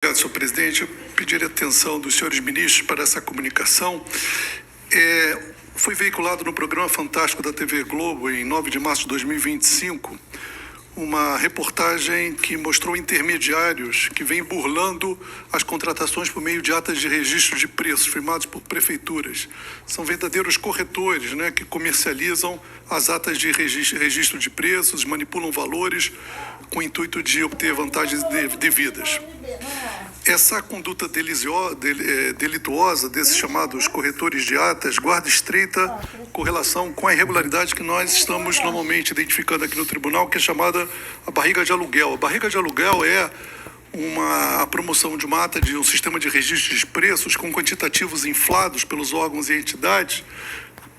Obrigado, senhor presidente. Eu pediria atenção dos senhores ministros para essa comunicação. Foi veiculado no programa Fantástico da TV Globo, em 9 de março de 2025, uma reportagem que mostrou intermediários que vêm burlando as contratações por meio de atas de registro de preços firmados por prefeituras. São verdadeiros corretores, né, que comercializam as atas de registro de preços, manipulam valores com o intuito de obter vantagens devidas. Essa conduta delituosa desses chamados corretores de atas guarda estreita correlação com a irregularidade que nós estamos normalmente identificando aqui no tribunal, que é chamada a barriga de aluguel. A barriga de aluguel é a promoção de uma ata de um sistema de registro de preços com quantitativos inflados pelos órgãos e entidades,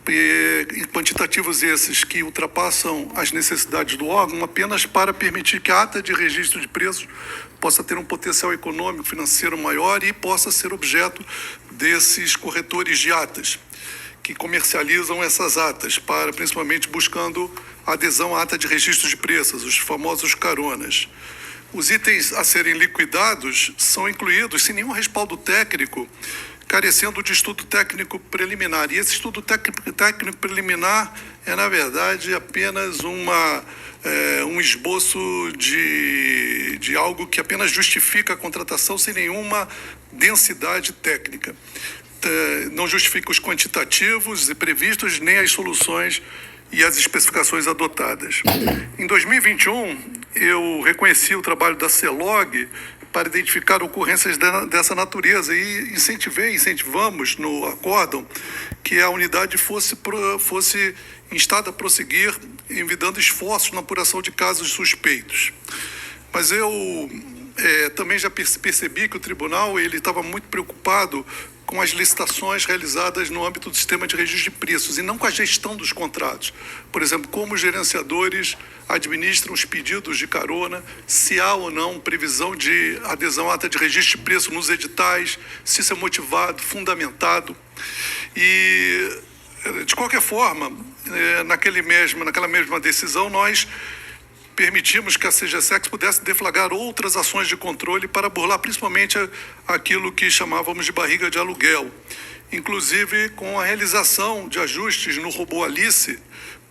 e quantitativos esses que ultrapassam as necessidades do órgão apenas para permitir que a ata de registro de preços possa ter um potencial econômico, financeiro maior e possa ser objeto desses corretores de atas, que comercializam essas atas, principalmente buscando adesão à ata de registro de preços, os famosos caronas. Os itens a serem liquidados são incluídos sem nenhum respaldo técnico, carecendo de estudo técnico preliminar. E esse estudo técnico preliminar é, na verdade, apenas um esboço de algo que apenas justifica a contratação sem nenhuma densidade técnica. Não justifica os quantitativos previstos, nem as soluções e as especificações adotadas. Em 2021, eu reconheci o trabalho da CELOG para identificar ocorrências dessa natureza e incentivamos no acórdão que a unidade fosse instada a prosseguir, envidando esforços na apuração de casos suspeitos. Mas eu também já percebi que o tribunal estava muito preocupado com as licitações realizadas no âmbito do sistema de registro de preços e não com a gestão dos contratos. Por exemplo, como os gerenciadores administram os pedidos de carona, se há ou não previsão de adesão à ata de registro de preço nos editais, se isso é motivado, fundamentado. E, de qualquer forma, naquela mesma decisão, nós permitimos que a CGSEX pudesse deflagrar outras ações de controle para burlar principalmente aquilo que chamávamos de barriga de aluguel, inclusive com a realização de ajustes no robô Alice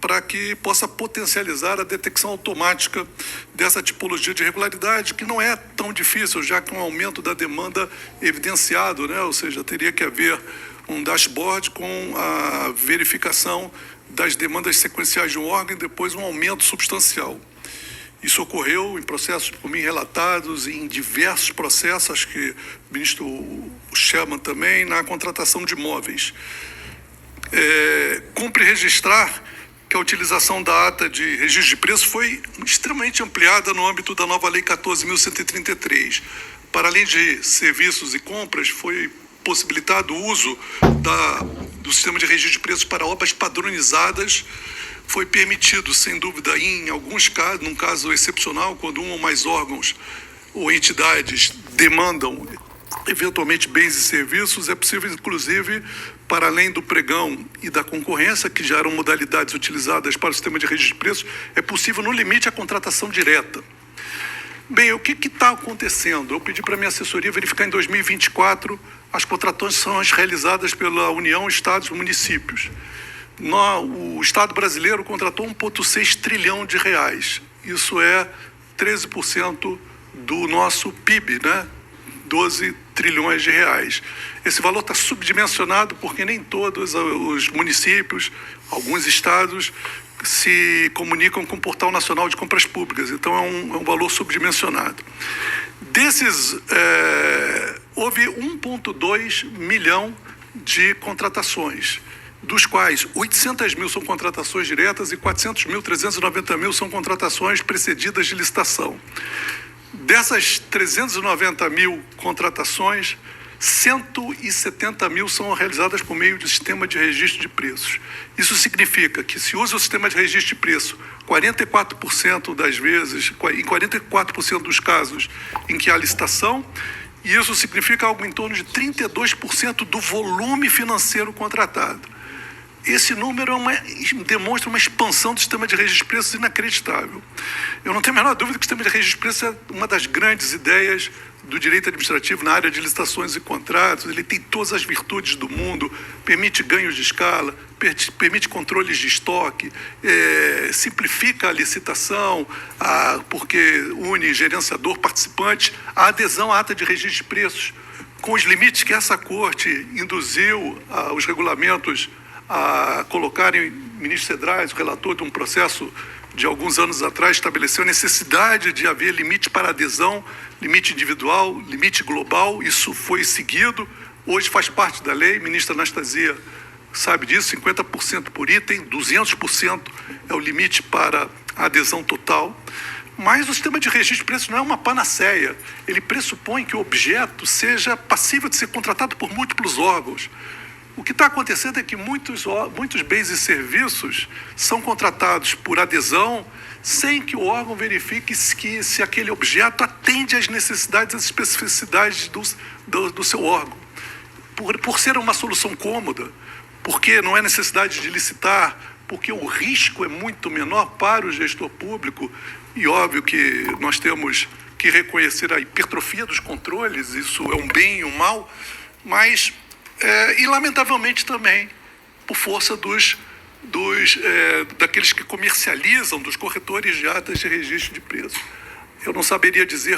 para que possa potencializar a detecção automática dessa tipologia de irregularidade, que não é tão difícil, já que um aumento da demanda evidenciado, né? Ou seja, teria que haver um dashboard com a verificação das demandas sequenciais de um órgão e depois um aumento substancial. Isso ocorreu em processos por mim relatados, em diversos processos, acho que o ministro Sherman também, na contratação de imóveis. Cumpre registrar que a utilização da ata de registro de preço foi extremamente ampliada no âmbito da nova Lei 14.133. Para além de serviços e compras, foi possibilitado o uso do sistema de registro de preços para obras padronizadas. Foi permitido, sem dúvida, em alguns casos, num caso excepcional, quando um ou mais órgãos ou entidades demandam eventualmente bens e serviços, é possível, inclusive, para além do pregão e da concorrência, que já eram modalidades utilizadas para o sistema de registro de preços, é possível, no limite, a contratação direta. Bem, o que está acontecendo? Eu pedi para a minha assessoria verificar em 2024 as contratações realizadas pela União, Estados e municípios. O Estado brasileiro contratou 1,6 trilhão de reais. Isso é 13% do nosso PIB, né? 12 trilhões de reais. Esse valor está subdimensionado porque nem todos os municípios, alguns estados, se comunicam com o Portal Nacional de Compras Públicas. Então, é um valor subdimensionado. Desses, houve 1,2 milhão de contratações, dos quais 800 mil são contratações diretas e 400.390 mil são contratações precedidas de licitação. Dessas 390 mil contratações, 170 mil são realizadas por meio do sistema de registro de preços. Isso significa que se usa o sistema de registro de preço 44% das vezes, em 44% dos casos em que há licitação, e isso significa algo em torno de 32% do volume financeiro contratado. esse número demonstra uma expansão do sistema de registro de preços inacreditável. Eu não tenho a menor dúvida que o sistema de registro de preços é uma das grandes ideias do direito administrativo na área de licitações e contratos. Ele tem todas as virtudes do mundo, permite ganhos de escala, permite controles de estoque, simplifica a licitação, porque une gerenciador, participante, a adesão à ata de registro de preços, com os limites que essa corte induziu os regulamentos a colocarem. O ministro Cedrais, o relator de um processo de alguns anos atrás, estabeleceu a necessidade de haver limite para adesão, limite individual, limite global. Isso foi seguido, hoje faz parte da lei. A ministra Anastasia sabe disso, 50% por item, 200% é o limite para a adesão total. Mas o sistema de registro de preços não é uma panaceia. Ele pressupõe que o objeto seja passível de ser contratado por múltiplos órgãos. O que está acontecendo é que muitos bens e serviços são contratados por adesão sem que o órgão verifique se aquele objeto atende às necessidades e às especificidades do seu órgão. Por ser uma solução cômoda, porque não é necessidade de licitar, porque o risco é muito menor para o gestor público, e óbvio que nós temos que reconhecer a hipertrofia dos controles, isso é um bem e um mal, mas... e lamentavelmente também por força daqueles que comercializam, dos corretores de atas de registro de preços. Eu não saberia dizer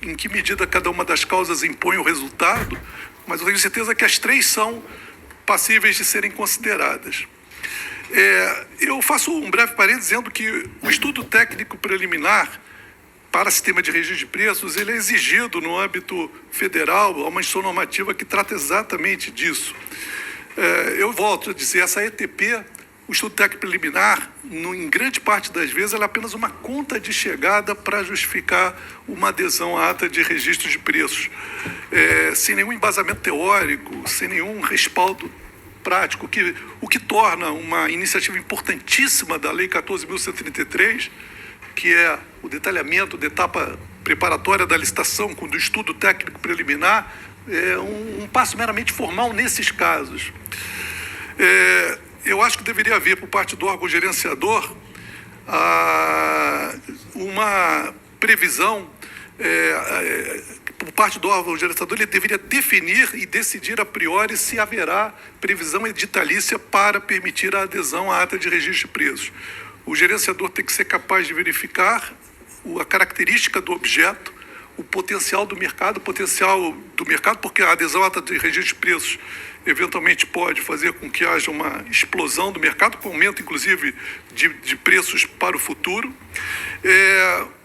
em que medida cada uma das causas impõe o resultado, mas eu tenho certeza que as três são passíveis de serem consideradas. Eu faço um breve parênteses dizendo que o estudo técnico preliminar para sistema de registro de preços, ele é exigido no âmbito federal, há uma instrução normativa que trata exatamente disso. Eu volto a dizer, essa ETP, o estudo técnico preliminar, em grande parte das vezes, ela é apenas uma conta de chegada para justificar uma adesão à ata de registro de preços, sem nenhum embasamento teórico, sem nenhum respaldo prático, o que torna uma iniciativa importantíssima da Lei 14.133, que é o detalhamento da etapa preparatória da licitação, do estudo técnico preliminar, um passo meramente formal nesses casos. Eu acho que deveria haver, por parte do órgão gerenciador, uma previsão, por parte do órgão gerenciador, ele deveria definir e decidir a priori se haverá previsão editalícia para permitir a adesão à ata de registro de preços. O gerenciador tem que ser capaz de verificar a característica do objeto, o potencial do mercado, porque a adesão à ata de registro de preços eventualmente pode fazer com que haja uma explosão do mercado, com aumento, inclusive, de preços para o futuro.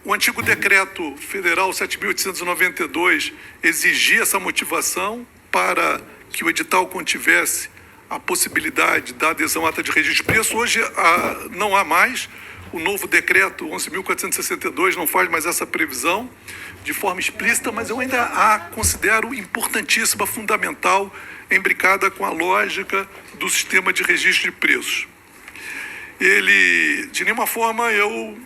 O antigo decreto federal 7.892 exigia essa motivação para que o edital contivesse a possibilidade da adesão à ata de registro de preço. Hoje não há mais. O novo decreto 11.462 não faz mais essa previsão de forma explícita, mas eu ainda a considero importantíssima, fundamental, imbricada com a lógica do sistema de registro de preços. De nenhuma forma, eu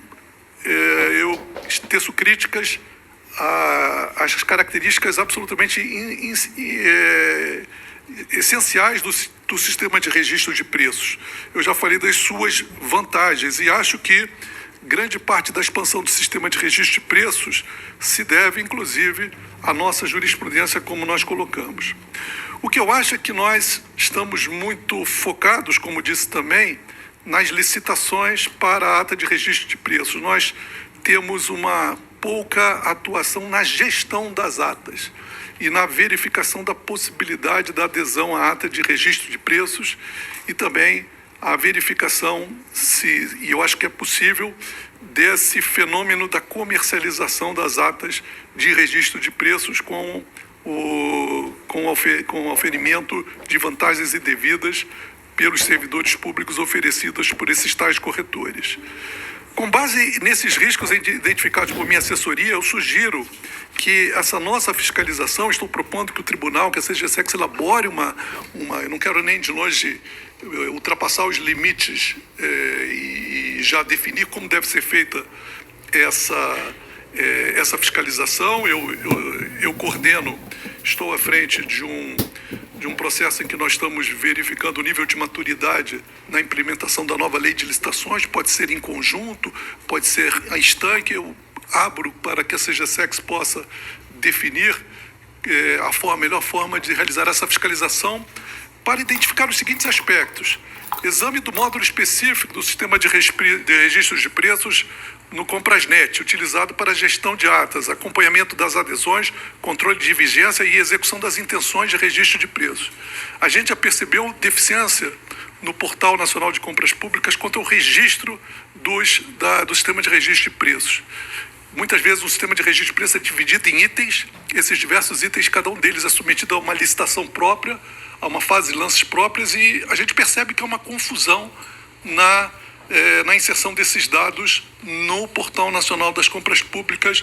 teço críticas às características absolutamente essenciais do sistema de registro de preços. Eu já falei das suas vantagens e acho que grande parte da expansão do sistema de registro de preços se deve, inclusive, à nossa jurisprudência, como nós colocamos. O que eu acho é que nós estamos muito focados, como disse também, nas licitações para a ata de registro de preços. Nós temos uma pouca atuação na gestão das atas e na verificação da possibilidade da adesão à ata de registro de preços e também a verificação, e eu acho que é possível, desse fenômeno da comercialização das atas de registro de preços com o oferimento de vantagens indevidas pelos servidores públicos oferecidas por esses tais corretores. Com base nesses riscos identificados por minha assessoria, eu sugiro que essa nossa fiscalização, estou propondo que o tribunal, que a CGSEX elabore eu não quero nem de longe ultrapassar os limites e já definir como deve ser feita essa fiscalização. Eu coordeno, estou à frente de de um processo em que nós estamos verificando o nível de maturidade na implementação da nova lei de licitações. Pode ser em conjunto, pode ser a estanque. Eu abro para que a CGSEX possa definir a melhor forma de realizar essa fiscalização para identificar os seguintes aspectos: exame do módulo específico do sistema de registros de preços no Comprasnet, utilizado para a gestão de atas, acompanhamento das adesões, controle de vigência e execução das intenções de registro de preços. A gente já percebeu deficiência no Portal Nacional de Compras Públicas quanto ao registro do sistema de registro de preços. Muitas vezes o sistema de registro de preços é dividido em itens. Esses diversos itens, cada um deles é submetido a uma licitação própria, a uma fase de lances próprias, e a gente percebe que há uma confusão na inserção desses dados no Portal Nacional das Compras Públicas,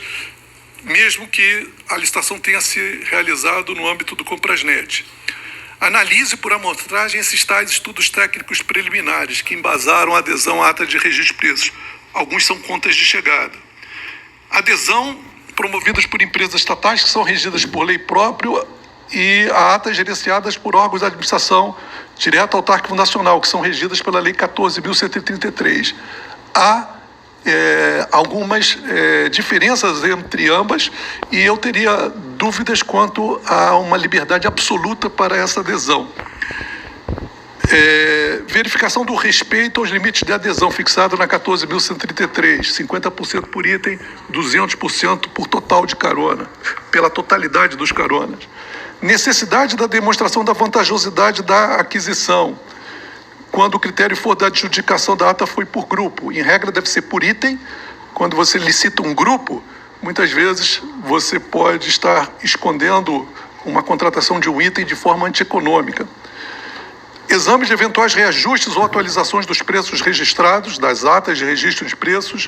mesmo que a licitação tenha se realizado no âmbito do Comprasnet. Analise por amostragem esses tais estudos técnicos preliminares que embasaram a adesão à ata de registro de preços. Alguns são contas de chegada. Adesão promovidas por empresas estatais que são regidas por lei própria e a atas gerenciadas por órgãos de administração direta autárquica fundacional, que são regidas pela Lei 14.133. Há algumas diferenças entre ambas e eu teria dúvidas quanto a uma liberdade absoluta para essa adesão. Verificação do respeito aos limites de adesão fixado na 14.133, 50% por item, 200% por total de carona, pela totalidade dos caronas. Necessidade da demonstração da vantajosidade da aquisição, quando o critério for da adjudicação da ata foi por grupo. Em regra, deve ser por item. Quando você licita um grupo, muitas vezes você pode estar escondendo uma contratação de um item de forma antieconômica. Exame de eventuais reajustes ou atualizações dos preços registrados, das atas de registro de preços,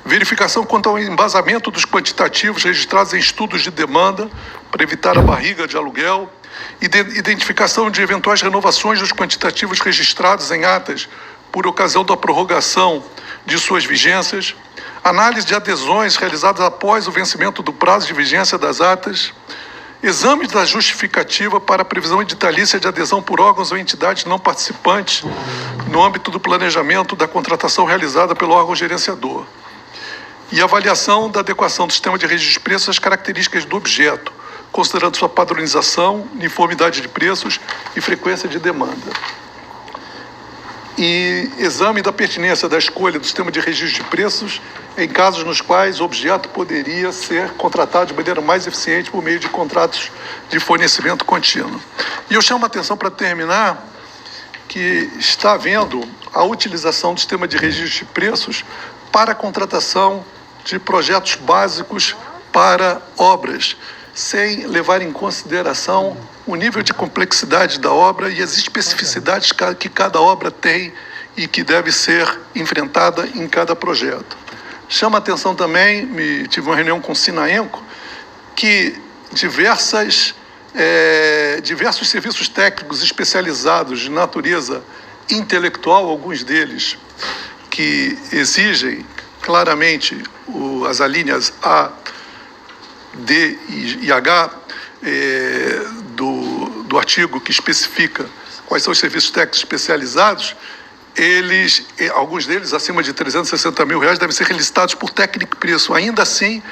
verificação quanto ao embasamento dos quantitativos registrados em estudos de demanda, para evitar a barriga de aluguel, identificação de eventuais renovações dos quantitativos registrados em atas por ocasião da prorrogação de suas vigências, análise de adesões realizadas após o vencimento do prazo de vigência das atas, exame da justificativa para a previsão editalícia de adesão por órgãos ou entidades não participantes no âmbito do planejamento da contratação realizada pelo órgão gerenciador. E avaliação da adequação do sistema de registro de preços às características do objeto, considerando sua padronização, uniformidade de preços e frequência de demanda. E exame da pertinência da escolha do sistema de registro de preços em casos nos quais o objeto poderia ser contratado de maneira mais eficiente por meio de contratos de fornecimento contínuo. E eu chamo a atenção, para terminar, que está havendo a utilização do sistema de registro de preços para a contratação de projetos básicos para obras, sem levar em consideração o nível de complexidade da obra e as especificidades que cada obra tem e que deve ser enfrentada em cada projeto. Chama a atenção também, tive uma reunião com o Sinaenco, que diversos serviços técnicos especializados de natureza intelectual, alguns deles que exigem claramente as alíneas A, D e H do artigo que especifica quais são os serviços técnicos especializados, alguns deles, acima de R$360 mil, devem ser licitados por técnico preço. Ainda assim,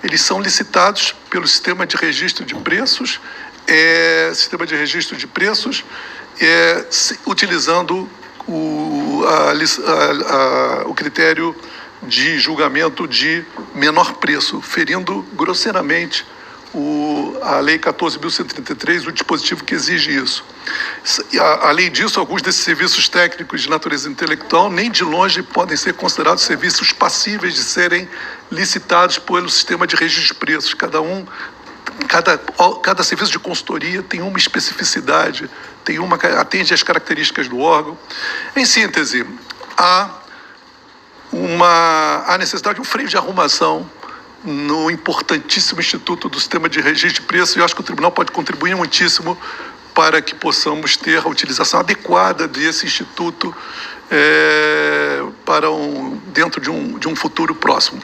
eles são licitados pelo sistema de registro de preços, utilizando o critério de julgamento de menor preço, ferindo grosseiramente a Lei 14.133, o dispositivo que exige isso. Além disso, alguns desses serviços técnicos de natureza intelectual nem de longe podem ser considerados serviços passíveis de serem licitados pelo sistema de registro de preços. Cada serviço de consultoria tem uma especificidade, atende às características do órgão. Em síntese, há necessidade de um freio de arrumação no importantíssimo Instituto do Sistema de Registro de Preços, e eu acho que o Tribunal pode contribuir muitíssimo para que possamos ter a utilização adequada desse Instituto dentro de um futuro próximo.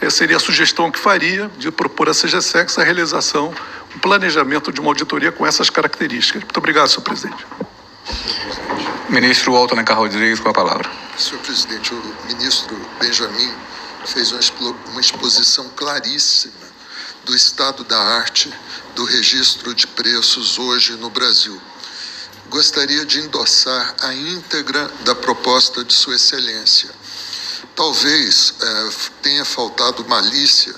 seria a sugestão que faria de propor à CGSEX a realização, um planejamento de uma auditoria com essas características. Muito obrigado, senhor presidente. Ministro Walter Alencar Rodrigues, com a palavra. Senhor presidente, o ministro Benjamin fez uma exposição claríssima do estado da arte do registro de preços hoje no Brasil. Gostaria de endossar a íntegra da proposta de Sua Excelência. Talvez tenha faltado malícia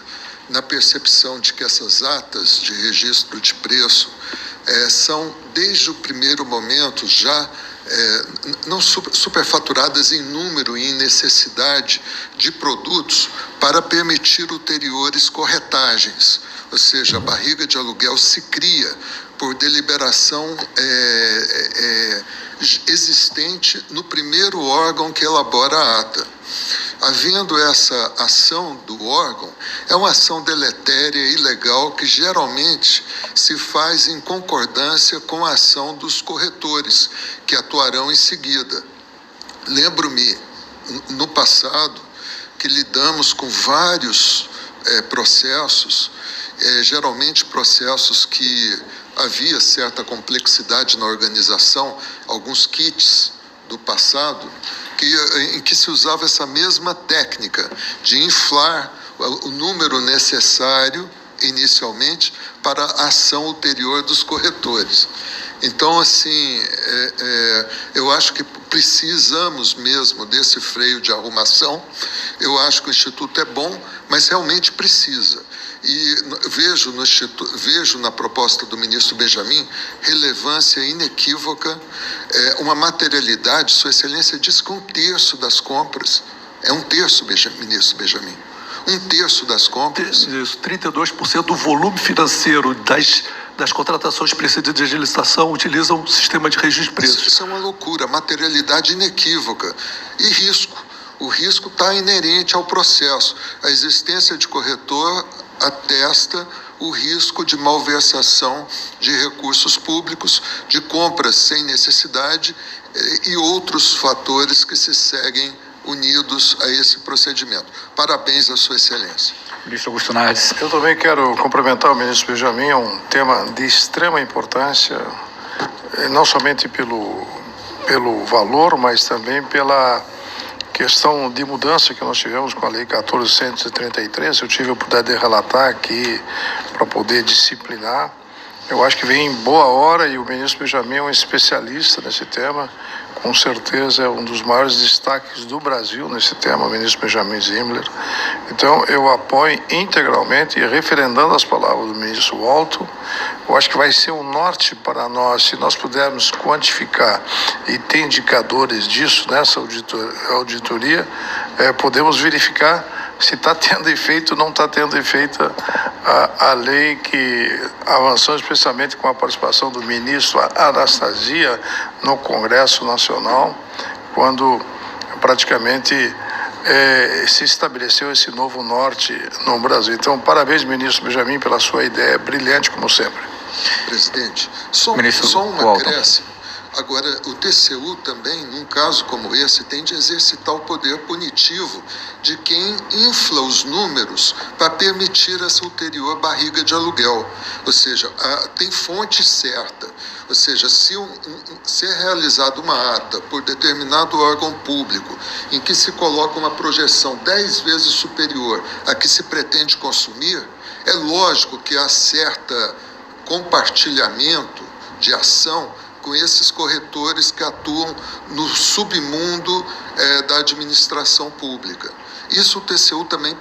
na percepção de que essas atas de registro de preço são, desde o primeiro momento, já não superfaturadas em número e em necessidade de produtos para permitir ulteriores corretagens. Ou seja, a barriga de aluguel se cria por deliberação existente no primeiro órgão que elabora a ata. Havendo essa ação do órgão, é uma ação deletéria e ilegal que geralmente se faz em concordância com a ação dos corretores, que atuarão em seguida. Lembro-me, no passado, que lidamos com vários processos, geralmente processos que havia certa complexidade na organização, alguns kits do passado, em que se usava essa mesma técnica de inflar o número necessário inicialmente para a ação ulterior dos corretores. Então, assim, eu acho que precisamos mesmo desse freio de arrumação. Eu acho que o Instituto é bom, mas realmente precisa. E vejo na proposta do ministro Benjamin relevância inequívoca, uma materialidade. Sua Excelência disse que 1/3 das compras, é 1/3, ministro Benjamin, 1/3 das compras. Isso, 32% do volume financeiro das contratações precedidas de licitação utilizam o sistema de registro de preços. Isso é uma loucura, materialidade inequívoca e risco. O risco está inerente ao processo. A existência de corretor atesta o risco de malversação de recursos públicos, de compras sem necessidade e outros fatores que se seguem unidos a esse procedimento. Parabéns à Sua Excelência. Ministro Augusto Nardes. Eu também quero cumprimentar o ministro Benjamin, é um tema de extrema importância, não somente pelo valor, mas também pela questão de mudança que nós tivemos com a Lei 14.133. Eu tive a oportunidade de relatar aqui para poder disciplinar. Eu acho que vem em boa hora e o ministro Benjamin é um especialista nesse tema. Com certeza é um dos maiores destaques do Brasil nesse tema, o ministro Benjamin Zimmler. Então, eu apoio integralmente, e referendando as palavras do ministro Walter, eu acho que vai ser um norte para nós, se nós pudermos quantificar e ter indicadores disso nessa auditoria, podemos verificar se está tendo efeito ou não está tendo efeito a lei que avançou, especialmente com a participação do ministro Anastasia no Congresso Nacional, quando praticamente se estabeleceu esse novo norte no Brasil. Então, parabéns, ministro Benjamin, pela sua ideia brilhante, como sempre. Presidente, só um acréscimo. Agora, o TCU também, num caso como esse, tem de exercitar o poder punitivo de quem infla os números para permitir essa ulterior barriga de aluguel. Ou seja, tem fonte certa. Ou seja, se é realizada uma ata por determinado órgão público em que se coloca uma projeção 10 vezes superior a que se pretende consumir, é lógico que há certo compartilhamento de ação com esses corretores que atuam no submundo da administração pública. Isso o TCU também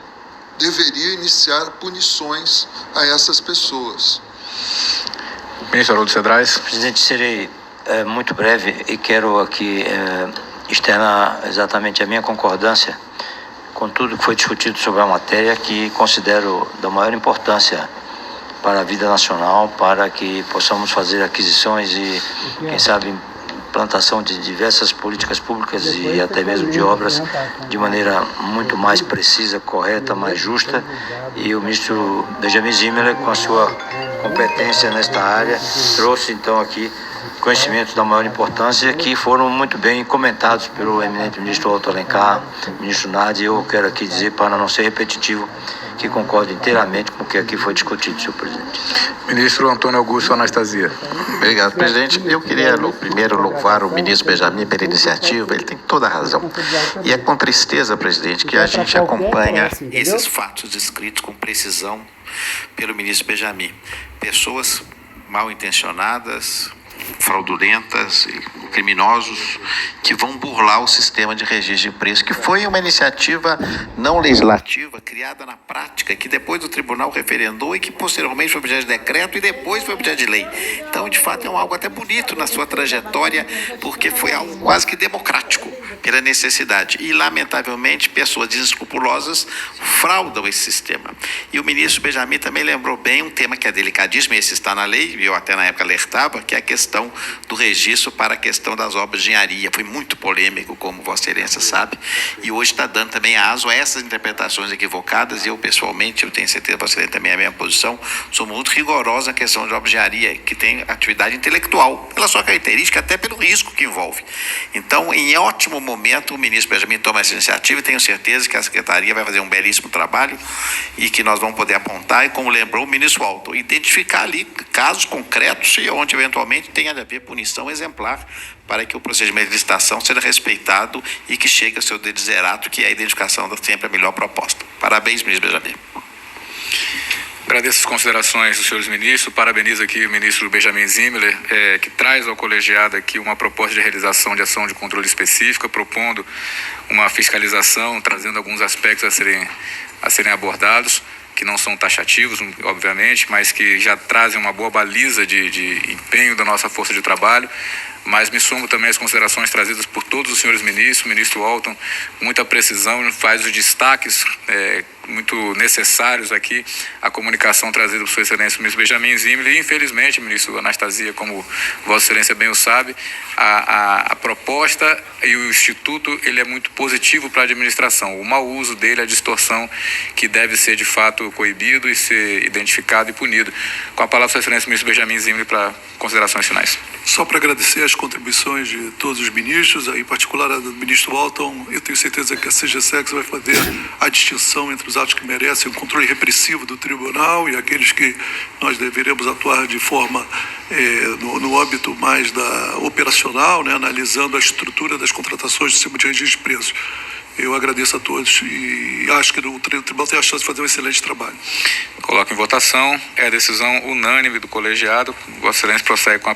deveria iniciar punições a essas pessoas. Ministro Haroldo Cedrais. Presidente, serei muito breve e quero aqui externar exatamente a minha concordância com tudo que foi discutido sobre a matéria, que considero da maior importância para a vida nacional, para que possamos fazer aquisições e, quem sabe, implantação de diversas políticas públicas e até mesmo de obras de maneira muito mais precisa, correta, mais justa. E o ministro Benjamin Zimmler, com a sua competência nesta área, trouxe então aqui conhecimentos da maior importância que foram muito bem comentados pelo eminente ministro Alto Alencar, ministro Nardes. Eu quero aqui dizer, para não ser repetitivo, que concordo inteiramente com o que aqui foi discutido, senhor presidente. Ministro Antônio Augusto Anastasia. Obrigado, presidente. Eu queria primeiro louvar o ministro Benjamin pela iniciativa, ele tem toda a razão. E é com tristeza, presidente, que a gente acompanha esses fatos descritos com precisão pelo ministro Benjamin. Pessoas mal intencionadas, fraudulentas e criminosos que vão burlar o sistema de registro de preço, que foi uma iniciativa não legislativa, criada na prática, que depois o tribunal referendou e que posteriormente foi objeto de decreto e depois foi objeto de lei. Então, de fato, é algo até bonito na sua trajetória, porque foi algo quase que democrático, pela necessidade. E, lamentavelmente, pessoas desescrupulosas fraudam esse sistema. E o ministro Benjamin também lembrou bem um tema que é delicadíssimo, esse está na lei, e eu até na época alertava, que é a questão do registro para a questão das obras de engenharia. Foi muito polêmico, como Vossa Excelência sabe, e hoje está dando também aso a essas interpretações equivocadas, e eu, pessoalmente, eu tenho certeza que Vossa Excelência também é a minha posição, sou muito rigorosa na questão de obras de engenharia, que tem atividade intelectual, pela sua característica, até pelo risco que envolve. Então, em ótimo momento, o ministro Benjamin toma essa iniciativa e tenho certeza que a Secretaria vai fazer um belíssimo trabalho e que nós vamos poder apontar, e como lembrou o ministro Alto, identificar ali casos concretos e onde eventualmente tenha de haver punição exemplar para que o procedimento de licitação seja respeitado e que chegue ao seu desiderato, que é a identificação da sempre a melhor proposta. Parabéns, ministro Benjamin. Agradeço as considerações dos senhores ministros, parabenizo aqui o ministro Benjamin Zimmerler, que traz ao colegiado aqui uma proposta de realização de ação de controle específica, propondo uma fiscalização, trazendo alguns aspectos a serem abordados, que não são taxativos, obviamente, mas que já trazem uma boa baliza de empenho da nossa força de trabalho. Mas me sumo também às considerações trazidas por todos os senhores ministros. O ministro Alton, muita precisão, faz os destaques muito necessários aqui, a comunicação trazida por Sua Excelência o ministro Benjamin Zimmerler, e infelizmente, ministro Anastasia, como Vossa Excelência bem o sabe, a proposta e o Instituto, ele é muito positivo para a administração. O mau uso dele, a distorção, que deve ser de fato coibido e ser identificado e punido. Com a palavra, Sua Excelência o ministro Benjamin Zimmerler, para considerações finais. Só para agradecer as contribuições de todos os ministros, em particular a do ministro Alton, eu tenho certeza que a CGSEX vai fazer a distinção entre os atos que merecem o controle repressivo do tribunal e aqueles que nós deveremos atuar de forma no âmbito mais operacional, né, analisando a estrutura das contratações do sistema de registro de preços. Eu agradeço a todos e acho que o tribunal tem a chance de fazer um excelente trabalho. Coloco em votação, é a decisão unânime do colegiado. Vossa Excelência prossegue com a